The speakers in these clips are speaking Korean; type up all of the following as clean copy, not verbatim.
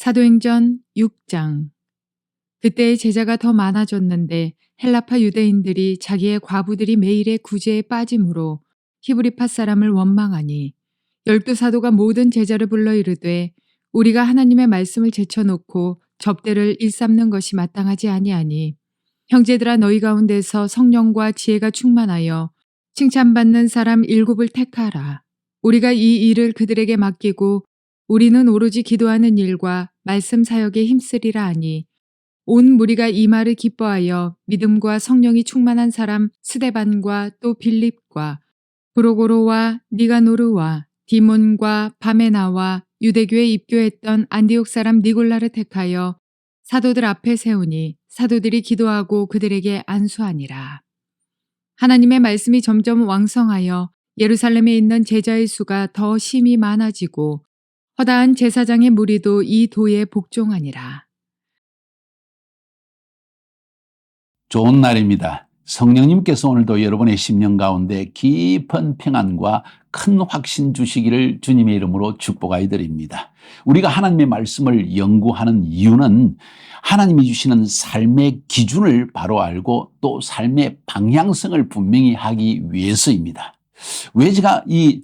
사도행전 6장. 그때의 제자가 더 많아졌는데 헬라파 유대인들이 자기의 과부들이 매일의 구제에 빠짐으로 히브리파 사람을 원망하니 12사도가 모든 제자를 불러 이르되 우리가 하나님의 말씀을 제쳐놓고 접대를 일삼는 것이 마땅하지 아니하니 형제들아 너희 가운데서 성령과 지혜가 충만하여 칭찬받는 사람 7을 택하라. 우리가 이 일을 그들에게 맡기고 우리는 오로지 기도하는 일과 말씀 사역에 힘쓰리라 하니 온 무리가 이 말을 기뻐하여 믿음과 성령이 충만한 사람 스데반과 또 빌립과 브로고로와 니가노르와 디몬과 바메나와 유대교에 입교했던 안디옥 사람 니골라를 택하여 사도들 앞에 세우니 사도들이 기도하고 그들에게 안수하니라. 하나님의 말씀이 점점 왕성하여 예루살렘에 있는 제자의 수가 더 심히 많아지고 허다한 제사장의 무리도 이 도에 복종하니라. 좋은 날입니다. 성령님께서 오늘도 여러분의 심령 가운데 깊은 평안과 큰 확신 주시기를 주님의 이름으로 축복하여 드립니다. 우리가 하나님의 말씀을 연구하는 이유는 하나님이 주시는 삶의 기준을 바로 알고 또 삶의 방향성을 분명히 하기 위해서입니다. 왜 제가 이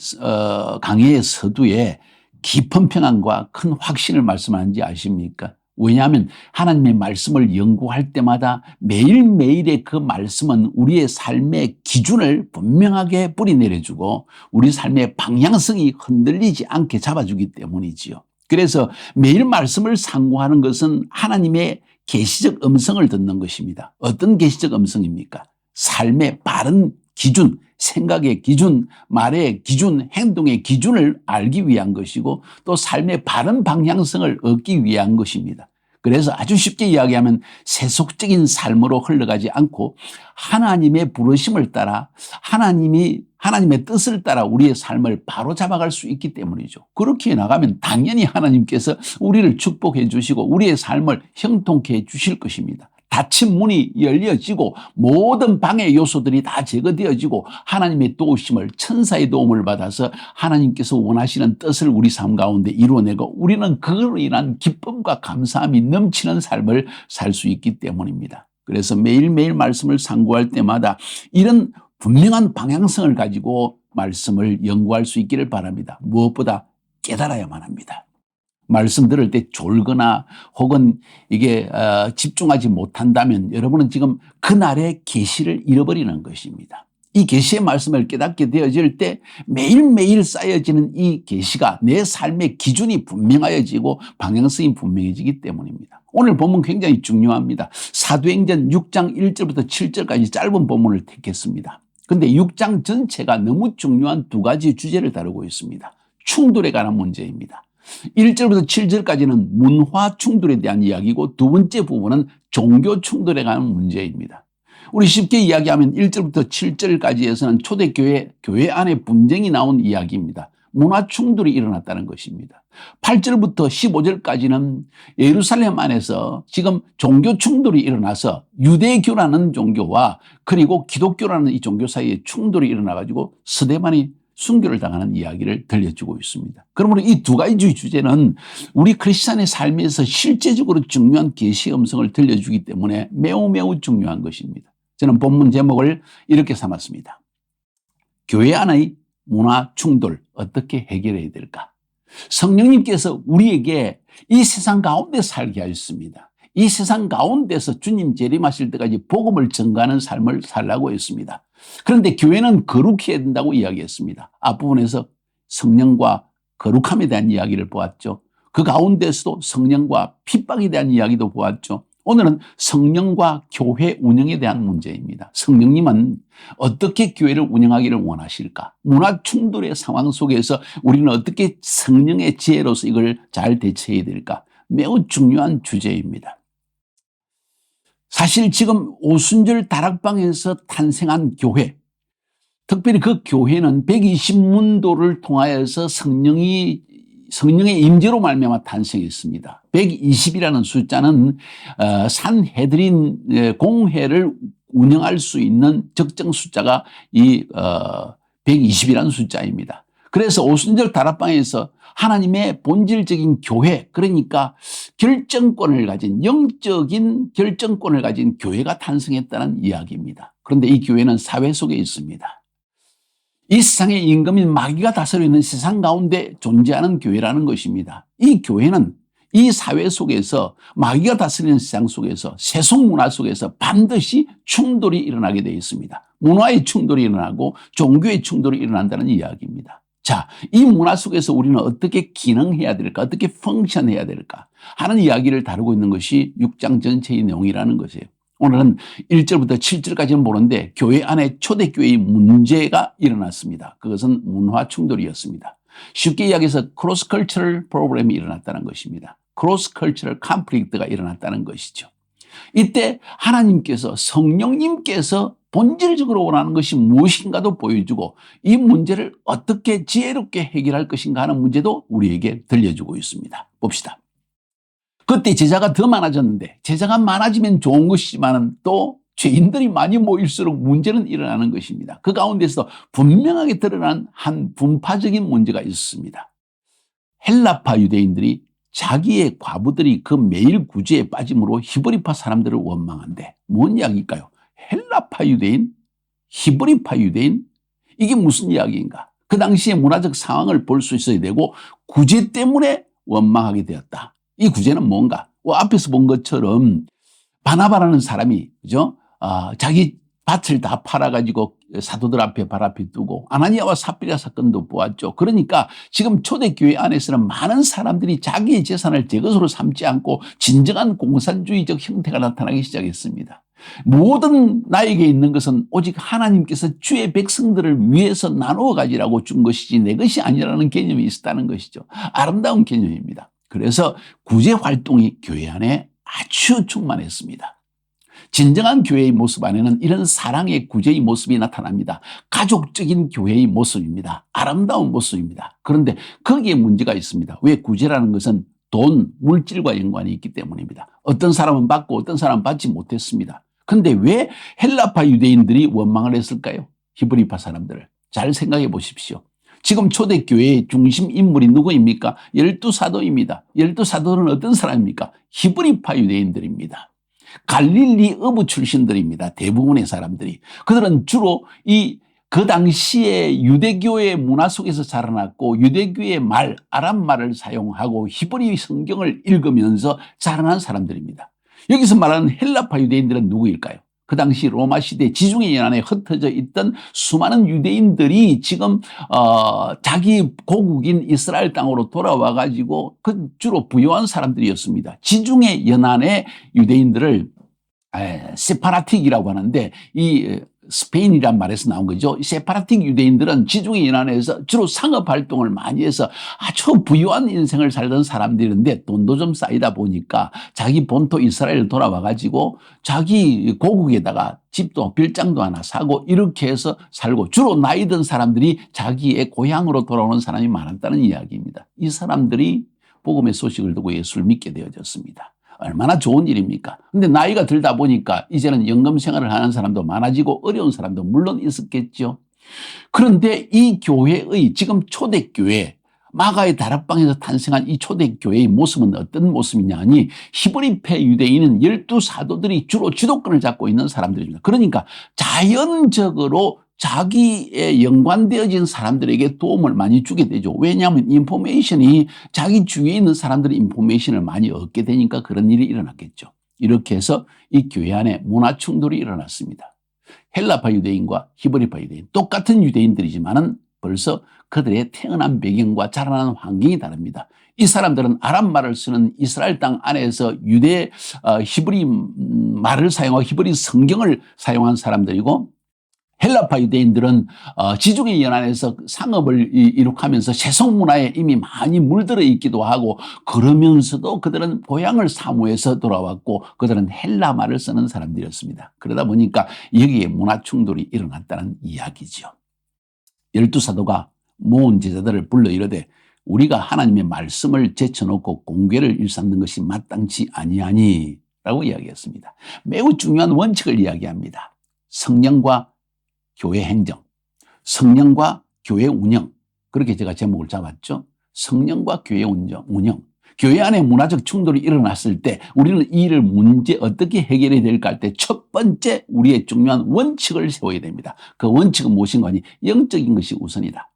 강해의 서두에 깊은 평안과 큰 확신을 말씀하는지 아십니까? 왜냐하면 하나님의 말씀을 연구할 때마다 매일매일의 그 말씀은 우리의 삶의 기준을 분명하게 뿌리내려주고 우리 삶의 방향성이 흔들리지 않게 잡아주기 때문이지요. 그래서 매일 말씀을 상고하는 것은 하나님의 계시적 음성을 듣는 것입니다. 어떤 계시적 음성입니까? 삶의 바른 기준, 생각의 기준, 말의 기준, 행동의 기준을 알기 위한 것이고 또 삶의 바른 방향성을 얻기 위한 것입니다. 그래서 아주 쉽게 이야기하면 세속적인 삶으로 흘러가지 않고 하나님의 부르심을 따라 하나님의 뜻을 따라 우리의 삶을 바로 잡아갈 수 있기 때문이죠. 그렇게 나가면 당연히 하나님께서 우리를 축복해 주시고 우리의 삶을 형통케 해 주실 것입니다. 닫힌 문이 열려지고 모든 방해 요소들이 다 제거되어지고 하나님의 도우심을 천사의 도움을 받아서 하나님께서 원하시는 뜻을 우리 삶 가운데 이루어내고 우리는 그로 인한 기쁨과 감사함이 넘치는 삶을 살 수 있기 때문입니다. 그래서 매일매일 말씀을 상고할 때마다 이런 분명한 방향성을 가지고 말씀을 연구할 수 있기를 바랍니다. 무엇보다 깨달아야만 합니다. 말씀 들을 때 졸거나 혹은 이게 집중하지 못한다면 여러분은 지금 그날의 계시를 잃어버리는 것입니다. 이 계시의 말씀을 깨닫게 되어질 때 매일매일 쌓여지는 이 계시가 내 삶의 기준이 분명해지고 방향성이 분명해지기 때문입니다. 오늘 본문 굉장히 중요합니다. 사도행전 6장 1절부터 7절까지 짧은 본문을 택했습니다. 그런데 6장 전체가 너무 중요한 두 가지 주제를 다루고 있습니다. 충돌에 관한 문제입니다. 1절부터 7절까지는 문화 충돌에 대한 이야기고 두 번째 부분은 종교 충돌에 관한 문제입니다. 우리 쉽게 이야기하면 1절부터 7절까지에서는 초대교회 안에 분쟁이 나온 이야기입니다. 문화 충돌이 일어났다는 것입니다. 8절부터 15절까지는 예루살렘 안에서 지금 종교 충돌이 일어나서 유대교라는 종교와 그리고 기독교라는 이 종교 사이에 충돌이 일어나가지고 스데반이 순교를 당하는 이야기를 들려주고 있습니다. 그러므로 이 두 가지 주제는 우리 크리스찬의 삶에서 실제적으로 중요한 계시의 음성을 들려주기 때문에 매우 매우 중요한 것입니다. 저는 본문 제목을 이렇게 삼았습니다. 교회 안의 문화 충돌 어떻게 해결해야 될까? 성령님께서 우리에게 이 세상 가운데 살게 하셨습니다. 이 세상 가운데서 주님 재림하실 때까지 복음을 전가하는 삶을 살라고 했습니다. 그런데 교회는 거룩해야 된다고 이야기했습니다. 앞부분에서 성령과 거룩함에 대한 이야기를 보았죠. 그 가운데서도 성령과 핍박에 대한 이야기도 보았죠. 오늘은 성령과 교회 운영에 대한 문제입니다. 성령님은 어떻게 교회를 운영하기를 원하실까? 문화 충돌의 상황 속에서 우리는 어떻게 성령의 지혜로서 이걸 잘 대처해야 될까? 매우 중요한 주제입니다. 사실 지금 오순절 다락방에서 탄생한 교회, 특별히 그 교회는 120문도를 통하여서 성령의 임재로 말미암아 탄생했습니다. 120이라는 숫자는 산헤드린 공회를 운영할 수 있는 적정 숫자가 이 120이라는 숫자입니다. 그래서 오순절 다락방에서 하나님의 본질적인 교회, 그러니까 결정권을 가진, 영적인 결정권을 가진 교회가 탄생했다는 이야기입니다. 그런데 이 교회는 사회 속에 있습니다. 이 세상의 임금인 마귀가 다스리는 세상 가운데 존재하는 교회라는 것입니다. 이 교회는 이 사회 속에서, 마귀가 다스리는 세상 속에서, 세속 문화 속에서 반드시 충돌이 일어나게 되어 있습니다. 문화의 충돌이 일어나고 종교의 충돌이 일어난다는 이야기입니다. 자, 이 문화 속에서 우리는 어떻게 기능해야 될까, 어떻게 펑션해야 될까 하는 이야기를 다루고 있는 것이 6장 전체의 내용이라는 것이에요. 오늘은 1절부터 7절까지는 보는데 교회 안에 초대교회의 문제가 일어났습니다. 그것은 문화 충돌이었습니다. 쉽게 이야기해서 크로스 컬처럴 프로그램이 일어났다는 것입니다. 크로스 컬처럴 컨플릭트가 일어났다는 것이죠. 이때 하나님께서, 성령님께서 본질적으로 원하는 것이 무엇인가도 보여주고 이 문제를 어떻게 지혜롭게 해결할 것인가 하는 문제도 우리에게 들려주고 있습니다. 봅시다. 그때 제자가 더 많아졌는데, 제자가 많아지면 좋은 것이지만 또 죄인들이 많이 모일수록 문제는 일어나는 것입니다. 그 가운데서 분명하게 드러난 한 분파적인 문제가 있었습니다. 헬라파 유대인들이 자기의 과부들이 그 매일 구제에 빠짐으로 히브리파 사람들을 원망한데, 뭔 이야기일까요? 헬라파 유대인, 히브리파 유대인, 이게 무슨 이야기인가? 그 당시의 문화적 상황을 볼 수 있어야 되고, 구제 때문에 원망하게 되었다. 이 구제는 뭔가? 앞에서 본 것처럼 바나바라는 사람이, 그죠? 자기 밭을 다 팔아가지고 사도들 앞에 발 앞에 두고, 아나니아와 삽비라 사건도 보았죠. 그러니까 지금 초대교회 안에서는 많은 사람들이 자기의 재산을 제 것으로 삼지 않고 진정한 공산주의적 형태가 나타나기 시작했습니다. 모든 나에게 있는 것은 오직 하나님께서 주의 백성들을 위해서 나누어 가지라고 준 것이지 내 것이 아니라는 개념이 있었다는 것이죠. 아름다운 개념입니다. 그래서 구제 활동이 교회 안에 아주 충만했습니다. 진정한 교회의 모습 안에는 이런 사랑의 구제의 모습이 나타납니다. 가족적인 교회의 모습입니다. 아름다운 모습입니다. 그런데 거기에 문제가 있습니다. 왜? 구제라는 것은 돈, 물질과 연관이 있기 때문입니다. 어떤 사람은 받고 어떤 사람은 받지 못했습니다. 그런데 왜 헬라파 유대인들이 원망을 했을까요? 히브리파 사람들을. 잘 생각해 보십시오. 지금 초대교회의 중심 인물이 누구입니까? 12사도입니다. 12사도는 어떤 사람입니까? 히브리파 유대인들입니다. 갈릴리 어부 출신들입니다. 대부분의 사람들이. 그들은 주로 그 당시에 유대교의 문화 속에서 자라났고 유대교의 말, 아람말을 사용하고 히브리 성경을 읽으면서 자라난 사람들입니다. 여기서 말하는 헬라파 유대인들은 누구일까요? 그 당시 로마 시대 지중해 연안에 흩어져 있던 수많은 유대인들이 지금 자기 고국인 이스라엘 땅으로 돌아와 가지고 그 주로 부유한 사람들이었습니다. 지중해 연안의 유대인들을 세파라틱이라고 하는데, 이 스페인이란 말에서 나온 거죠. 세파라틱 유대인들은 지중해 연안에서 주로 상업 활동을 많이 해서 아주 부유한 인생을 살던 사람들인데, 돈도 좀 쌓이다 보니까 자기 본토 이스라엘 돌아와 가지고 자기 고국에다가 집도 별장도 하나 사고 이렇게 해서 살고, 주로 나이 든 사람들이 자기의 고향으로 돌아오는 사람이 많았다는 이야기입니다. 이 사람들이 복음의 소식을 듣고 예수를 믿게 되어졌습니다. 얼마나 좋은 일입니까? 근데 나이가 들다 보니까 이제는 연금 생활을 하는 사람도 많아지고 어려운 사람도 물론 있었겠죠. 그런데 이 교회의 지금 초대교회, 마가의 다락방에서 탄생한 이 초대교회의 모습은 어떤 모습이냐 하니, 히브리파 유대인은 12사도들이 주로 주도권을 잡고 있는 사람들입니다. 그러니까 자연적으로 자기에 연관되어진 사람들에게 도움을 많이 주게 되죠. 왜냐하면 인포메이션이, 자기 주위에 있는 사람들이 인포메이션을 많이 얻게 되니까 그런 일이 일어났겠죠. 이렇게 해서 이 교회 안에 문화 충돌이 일어났습니다. 헬라파 유대인과 히브리파 유대인, 똑같은 유대인들이지만은 벌써 그들의 태어난 배경과 자라난 환경이 다릅니다. 이 사람들은 아람말을 쓰는 이스라엘 땅 안에서 히브리 말을 사용하고 히브리 성경을 사용한 사람들이고, 헬라파 유대인들은 지중해 연안에서 상업을 이룩하면서 세속 문화에 이미 많이 물들어 있기도 하고, 그러면서도 그들은 고향을 사모해서 돌아왔고 그들은 헬라 말을 쓰는 사람들이었습니다. 그러다 보니까 여기에 문화 충돌이 일어났다는 이야기죠. 12사도가 모은 제자들을 불러 이르되, 우리가 하나님의 말씀을 제쳐놓고 공궤를 일삼는 것이 마땅치 아니하니 라고 이야기했습니다. 매우 중요한 원칙을 이야기합니다. 성령과 교회 행정, 성령과 교회 운영, 그렇게 제가 제목을 잡았죠. 성령과 교회 운영. 교회 안에 문화적 충돌이 일어났을 때 우리는 이 일을 문제 어떻게 해결해야 될까 할 때 첫 번째 우리의 중요한 원칙을 세워야 됩니다. 그 원칙은 무엇인가 하니 영적인 것이 우선이다.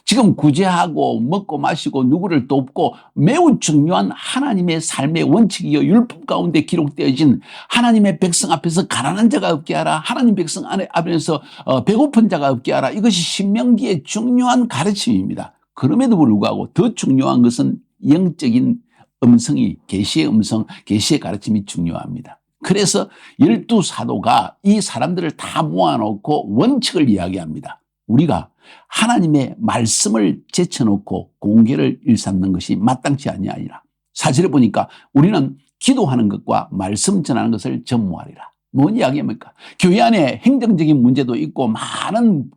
지금 구제하고 먹고 마시고 누구를 돕고 매우 중요한 하나님의 삶의 원칙이요 율법 가운데 기록되어진 하나님의 백성 앞에서 가난한 자가 없게 하라. 하나님 백성 앞에서 배고픈 자가 없게 하라. 이것이 신명기의 중요한 가르침입니다. 그럼에도 불구하고 더 중요한 것은 영적인 음성이 계시의 음성, 계시의 가르침이 중요합니다. 그래서 12사도가 이 사람들을 다 모아놓고 원칙을 이야기합니다. 우리가 하나님의 말씀을 제쳐놓고 공개를 일삼는 것이 마땅치 아니하니라. 사실에 보니까 우리는 기도하는 것과 말씀 전하는 것을 전무하리라. 뭔 이야기입니까? 교회 안에 행정적인 문제도 있고 많은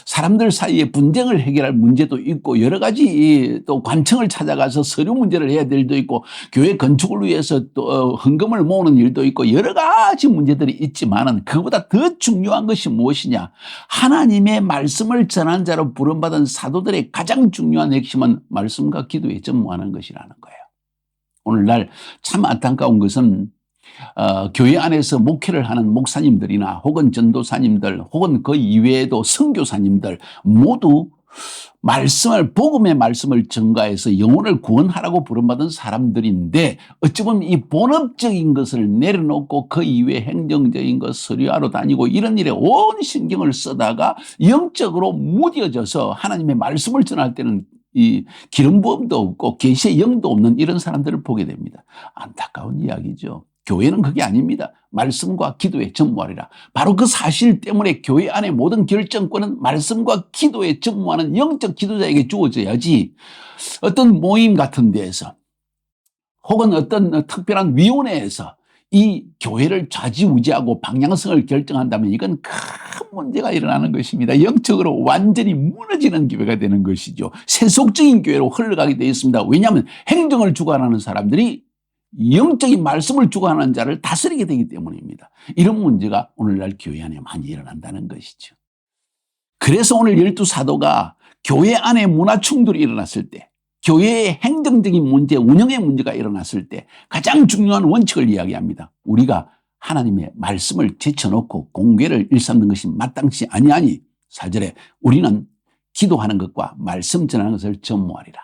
사람들 사이에 분쟁을 해결할 문제도 있고 여러 가지 또 관청을 찾아가서 서류 문제를 해야 될 일도 있고 교회 건축을 위해서 또 헌금을 모으는 일도 있고 여러 가지 문제들이 있지만은 그보다 더 중요한 것이 무엇이냐? 하나님의 말씀을 전한 자로 부름받은 사도들의 가장 중요한 핵심은 말씀과 기도에 전무하는 것이라는 거예요. 오늘날 참 안타까운 것은 교회 안에서 목회를 하는 목사님들이나 혹은 전도사님들 혹은 그 이외에도 선교사님들 모두 복음의 말씀을 전가해서 영혼을 구원하라고 부름받은 사람들인데 어찌 보면 이 본업적인 것을 내려놓고 그 이외에 행정적인 것 서류하러 다니고 이런 일에 온 신경을 쓰다가 영적으로 무뎌져서 하나님의 말씀을 전할 때는 이 기름 부음도 없고 계시의 영도 없는 이런 사람들을 보게 됩니다. 안타까운 이야기죠. 교회는 그게 아닙니다. 말씀과 기도에 전무하리라. 바로 그 사실 때문에 교회 안의 모든 결정권은 말씀과 기도에 전무하는 영적 지도자에게 주어져야지 어떤 모임 같은 데에서 혹은 어떤 특별한 위원회에서 이 교회를 좌지우지하고 방향성을 결정한다면 이건 큰 문제가 일어나는 것입니다. 영적으로 완전히 무너지는 교회가 되는 것이죠. 세속적인 교회로 흘러가게 되어 있습니다. 왜냐하면 행정을 주관하는 사람들이 영적인 말씀을 주관하는 자를 다스리게 되기 때문입니다. 이런 문제가 오늘날 교회 안에 많이 일어난다는 것이죠. 그래서 오늘 12사도가 교회 안에 문화 충돌이 일어났을 때 교회의 행정적인 문제, 운영의 문제가 일어났을 때 가장 중요한 원칙을 이야기합니다. 우리가 하나님의 말씀을 제쳐놓고 공개를 일삼는 것이 마땅치 아니하니 4절에 우리는 기도하는 것과 말씀 전하는 것을 전무하리라.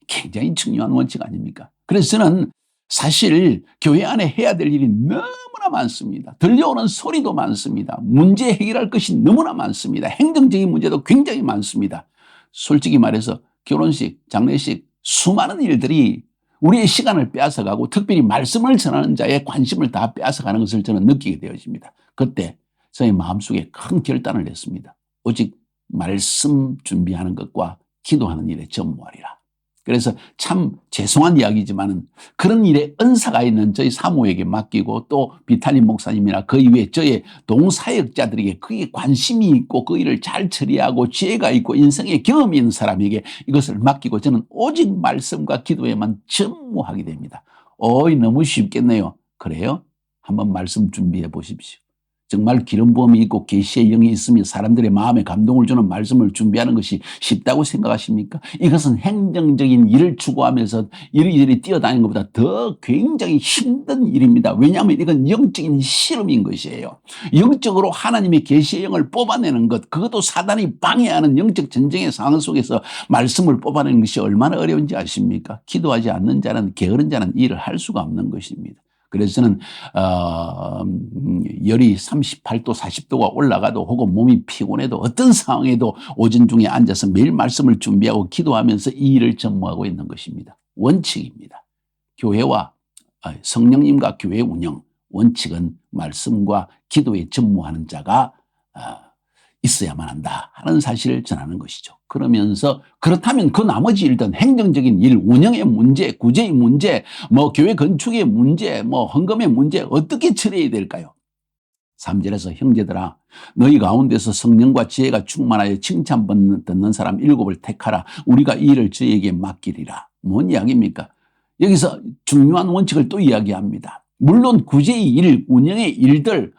굉장히 중요한 원칙 아닙니까? 그래서 저는 사실 교회 안에 해야 될 일이 너무나 많습니다. 들려오는 소리도 많습니다. 문제 해결할 것이 너무나 많습니다. 행정적인 문제도 굉장히 많습니다. 솔직히 말해서 결혼식, 장례식, 수많은 일들이 우리의 시간을 빼앗아가고 특별히 말씀을 전하는 자의 관심을 다 빼앗아가는 것을 저는 느끼게 되어집니다. 그때 저의 마음속에 큰 결단을 했습니다. 오직 말씀 준비하는 것과 기도하는 일에 전무하리라. 그래서 참 죄송한 이야기지만은 그런 일에 은사가 있는 저희 사모에게 맡기고 또 비탈린 목사님이나 그 이외에 저의 동사역자들에게 그게 관심이 있고 그 일을 잘 처리하고 지혜가 있고 인생에 경험이 있는 사람에게 이것을 맡기고 저는 오직 말씀과 기도에만 전무하게 됩니다. 어이 너무 쉽겠네요. 그래요? 한번 말씀 준비해 보십시오. 정말 기름 부음이 있고 계시의 영이 있으며 사람들의 마음에 감동을 주는 말씀을 준비하는 것이 쉽다고 생각하십니까? 이것은 행정적인 일을 추구하면서 이리저리 뛰어다니는 것보다 더 굉장히 힘든 일입니다. 왜냐하면 이건 영적인 실험인 것이에요. 영적으로 하나님의 계시의 영을 뽑아내는 것, 그것도 사단이 방해하는 영적 전쟁의 상황 속에서 말씀을 뽑아내는 것이 얼마나 어려운지 아십니까? 기도하지 않는 자는, 게으른 자는 이 일을 할 수가 없는 것입니다. 그래서 저는 열이 38도 40도가 올라가도 혹은 몸이 피곤해도 어떤 상황에도 오전 중에 앉아서 매일 말씀을 준비하고 기도하면서 이 일을 전무하고 있는 것입니다. 원칙입니다. 교회와 성령님과 교회 운영 원칙은 말씀과 기도에 전무하는 자가 있어야만 한다 하는 사실을 전하는 것이죠. 그러면서 그렇다면 그 나머지 일든 행정적인 일, 운영의 문제, 구제의 문제, 교회 건축의 문제, 헌금의 문제 어떻게 처리해야 될까요? 3절에서 형제들아 너희 가운데서 성령과 지혜가 충만하여 칭찬 듣는 사람 7을 택하라. 우리가 이 일을 저에게 맡기리라. 뭔 이야기입니까? 여기서 중요한 원칙을 또 이야기합니다. 물론 구제의 일, 운영의 일들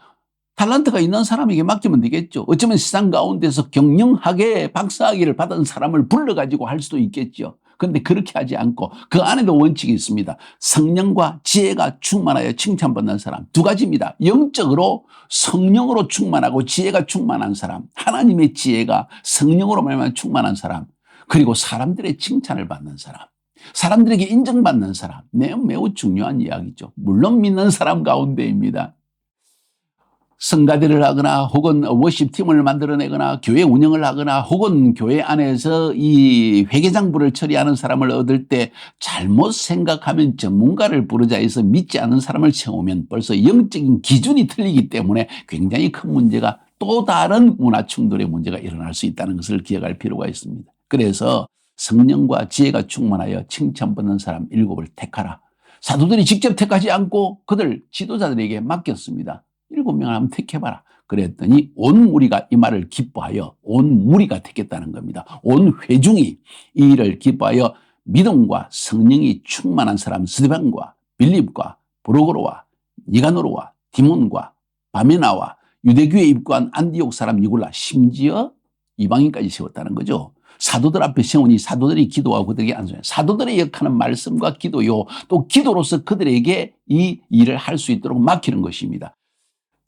탤런트가 있는 사람에게 맡기면 되겠죠. 어쩌면 세상 가운데서 경영학에 박사학위를 받은 사람을 불러가지고 할 수도 있겠죠. 그런데 그렇게 하지 않고 그 안에도 원칙이 있습니다. 성령과 지혜가 충만하여 칭찬받는 사람. 두 가지입니다. 영적으로 성령으로 충만하고 지혜가 충만한 사람. 하나님의 지혜가 성령으로 말미암아 충만한 사람. 그리고 사람들의 칭찬을 받는 사람. 사람들에게 인정받는 사람. 매우 중요한 이야기죠. 물론 믿는 사람 가운데입니다. 성가대를 하거나 혹은 워십팀을 만들어내거나 교회 운영을 하거나 혹은 교회 안에서 이 회계장부를 처리하는 사람을 얻을 때 잘못 생각하면 전문가를 부르자 해서 믿지 않는 사람을 세우면 벌써 영적인 기준이 틀리기 때문에 굉장히 큰 문제가 또 다른 문화 충돌의 문제가 일어날 수 있다는 것을 기억할 필요가 있습니다. 그래서 성령과 지혜가 충만하여 칭찬받는 사람 7을 택하라. 사도들이 직접 택하지 않고 그들 지도자들에게 맡겼습니다. 7명을 한번 택해봐라. 그랬더니 온 무리가 이 말을 기뻐하여 온 무리가 택했다는 겁니다. 온 회중이 이 일을 기뻐하여 믿음과 성령이 충만한 사람 스데반과 빌립과 브로고로와 니가노르와 디몬과 바메나와 유대교에 입고한 안디옥 사람 니골라 심지어 이방인까지 세웠다는 거죠. 사도들 앞에 세우니 사도들이 기도하고 그들에게 안수해요. 사도들의 역할은 말씀과 기도요. 또 기도로서 그들에게 이 일을 할 수 있도록 맡기는 것입니다.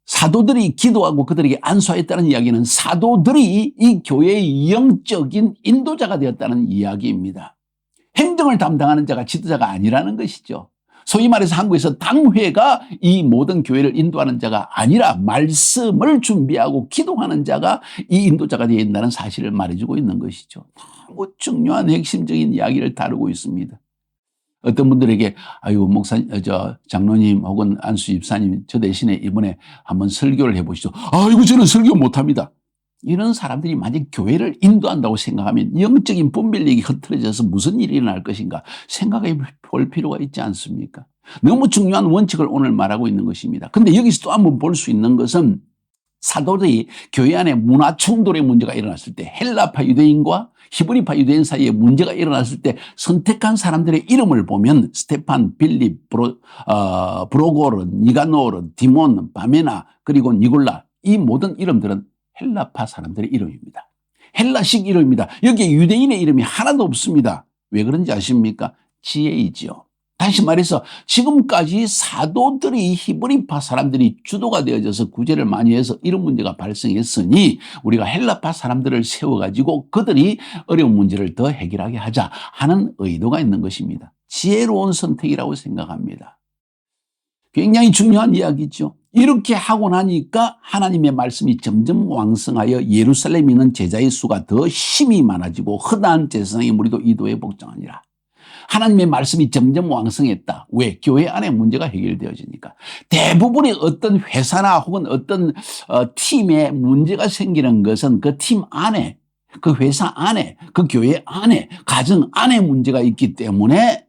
사도들이 기도하고 그들에게 안수했다는 이야기는 사도들이 이 교회의 영적인 인도자가 되었다는 이야기입니다. 행정을 담당하는 자가 지도자가 아니라는 것이죠. 소위 말해서 한국에서 당회가 이 모든 교회를 인도하는 자가 아니라 말씀을 준비하고 기도하는 자가 이 인도자가 되어야 된다는 사실을 말해주고 있는 것이죠. 너무 중요한 핵심적인 이야기를 다루고 있습니다. 어떤 분들에게 아유 목사님, 장로님 혹은 안수 집사님 저 대신에 이번에 한번 설교를 해보시죠. 아이고 저는 설교 못합니다. 이런 사람들이 만약 교회를 인도한다고 생각하면 영적인 분별력이 흐트러져서 무슨 일이 일어날 것인가 생각해 볼 필요가 있지 않습니까? 너무 중요한 원칙을 오늘 말하고 있는 것입니다. 그런데 여기서 또 한번 볼 수 있는 것은 사도들이 교회 안에 문화 충돌의 문제가 일어났을 때 헬라파 유대인과 히브리파 유대인 사이에 문제가 일어났을 때 선택한 사람들의 이름을 보면 스테판, 빌립, 브로고르, 니가노르, 디몬, 바메나 그리고 니골라 이 모든 이름들은 헬라파 사람들의 이름입니다. 헬라식 이름입니다. 여기에 유대인의 이름이 하나도 없습니다. 왜 그런지 아십니까? 지혜이지요. 다시 말해서 지금까지 사도들이 히브리파 사람들이 주도가 되어져서 구제를 많이 해서 이런 문제가 발생했으니 우리가 헬라파 사람들을 세워가지고 그들이 어려운 문제를 더 해결하게 하자 하는 의도가 있는 것입니다. 지혜로운 선택이라고 생각합니다. 굉장히 중요한 이야기죠. 이렇게 하고 나니까 하나님의 말씀이 점점 왕성하여 예루살렘에 있는 제자의 수가 더 힘이 많아지고 허다한 제사장의 무리도 이도에 복종하니라. 하나님의 말씀이 점점 왕성했다. 왜? 교회 안에 문제가 해결되어지니까. 대부분의 어떤 회사나 혹은 어떤 팀에 문제가 생기는 것은 그 팀 안에, 그 회사 안에, 그 교회 안에, 가정 안에 문제가 있기 때문에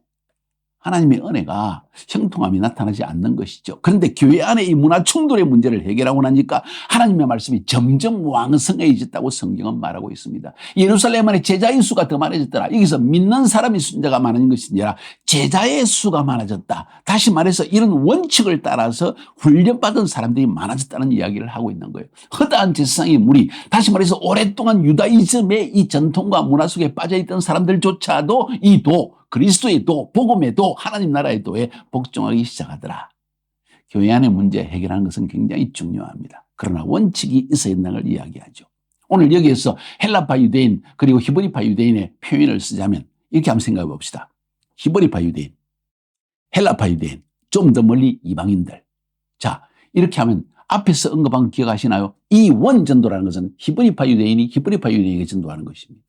하나님의 은혜가 형통함이 나타나지 않는 것이죠. 그런데 교회 안에 이 문화 충돌의 문제를 해결하고 나니까 하나님의 말씀이 점점 왕성해졌다고 성경은 말하고 있습니다. 예루살렘 안에 제자의 수가 더 많아졌더라. 여기서 믿는 사람이 숫자가 많은 것이 아니라 제자의 수가 많아졌다. 다시 말해서 이런 원칙을 따라서 훈련받은 사람들이 많아졌다는 이야기를 하고 있는 거예요. 허다한 제사장의 무리, 다시 말해서 오랫동안 유다이즘의 이 전통과 문화 속에 빠져있던 사람들조차도 이 도, 그리스도의 도, 복음의 도, 하나님 나라의 도에 복종하기 시작하더라. 교회 안의 문제 해결하는 것은 굉장히 중요합니다. 그러나 원칙이 있어야 된다는 걸 이야기하죠. 오늘 여기에서 헬라파 유대인 그리고 히브리파 유대인의 표현을 쓰자면 이렇게 한번 생각해 봅시다. 히브리파 유대인, 헬라파 유대인, 좀 더 멀리 이방인들. 자, 이렇게 하면 앞에서 언급한 거 기억하시나요? 이 원전도라는 것은 히브리파 유대인이 히브리파 유대인에게 전도하는 것입니다.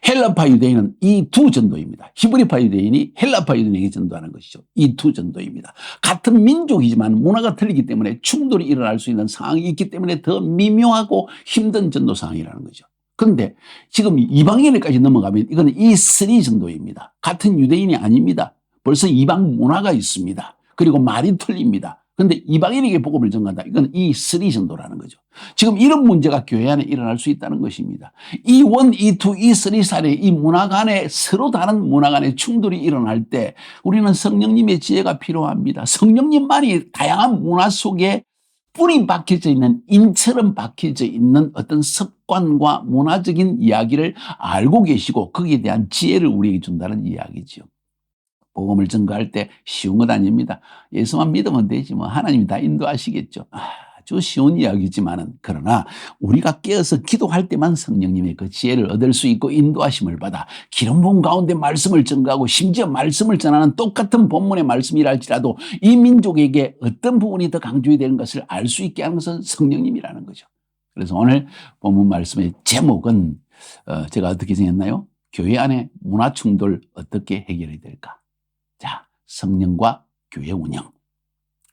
헬라파 유대인은 이 두 전도입니다. 히브리파 유대인이 헬라파 유대인에게 전도하는 것이죠. 이 두 전도입니다. 같은 민족이지만 문화가 틀리기 때문에 충돌이 일어날 수 있는 상황이 있기 때문에 더 미묘하고 힘든 전도 상황이라는 거죠. 그런데 지금 이방인에까지 넘어가면 이거는 이 쓰리 전도입니다. 같은 유대인이 아닙니다. 벌써 이방 문화가 있습니다. 그리고 말이 틀립니다. 그런데 이방인에게 복음을 전한다. 이건 이 쓰리 전도라는 거죠. 지금 이런 문제가 교회 안에 일어날 수 있다는 것입니다. 이 원, 이 투, 이 쓰리 사례, 이 문화 간에 서로 다른 문화 간에 충돌이 일어날 때 우리는 성령님의 지혜가 필요합니다. 성령님만이 다양한 문화 속에 뿌리 박혀져 있는 인처럼 박혀져 있는 어떤 습관과 문화적인 이야기를 알고 계시고 거기에 대한 지혜를 우리에게 준다는 이야기죠. 복음을 전가할 때 쉬운 것 아닙니다. 예수만 믿으면 되지 뭐 하나님이 다 인도하시겠죠. 아주 쉬운 이야기지만은 그러나 우리가 깨어서 기도할 때만 성령님의 그 지혜를 얻을 수 있고 인도하심을 받아 기름 부음 가운데 말씀을 전가하고 심지어 말씀을 전하는 똑같은 본문의 말씀이랄지라도 이 민족에게 어떤 부분이 더 강조해야 되는 것을 알 수 있게 하는 것은 성령님이라는 거죠. 그래서 오늘 본문 말씀의 제목은 제가 어떻게 정했나요? 교회 안에 문화 충돌 어떻게 해결해야 될까? 자, 성령과 교회 운영.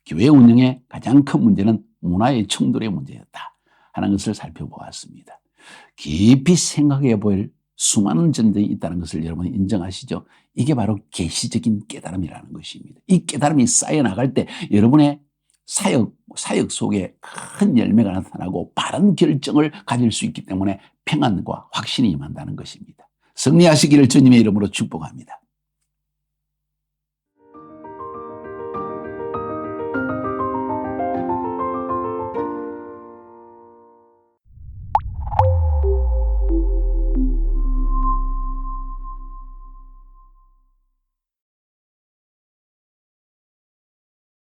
교회 운영의 가장 큰 문제는 문화의 충돌의 문제였다 하는 것을 살펴보았습니다. 깊이 생각해 볼 수많은 전쟁이 있다는 것을 여러분이 인정하시죠? 이게 바로 계시적인 깨달음이라는 것입니다. 이 깨달음이 쌓여나갈 때 여러분의 사역 속에 큰 열매가 나타나고 바른 결정을 가질 수 있기 때문에 평안과 확신이 임한다는 것입니다. 승리하시기를 주님의 이름으로 축복합니다.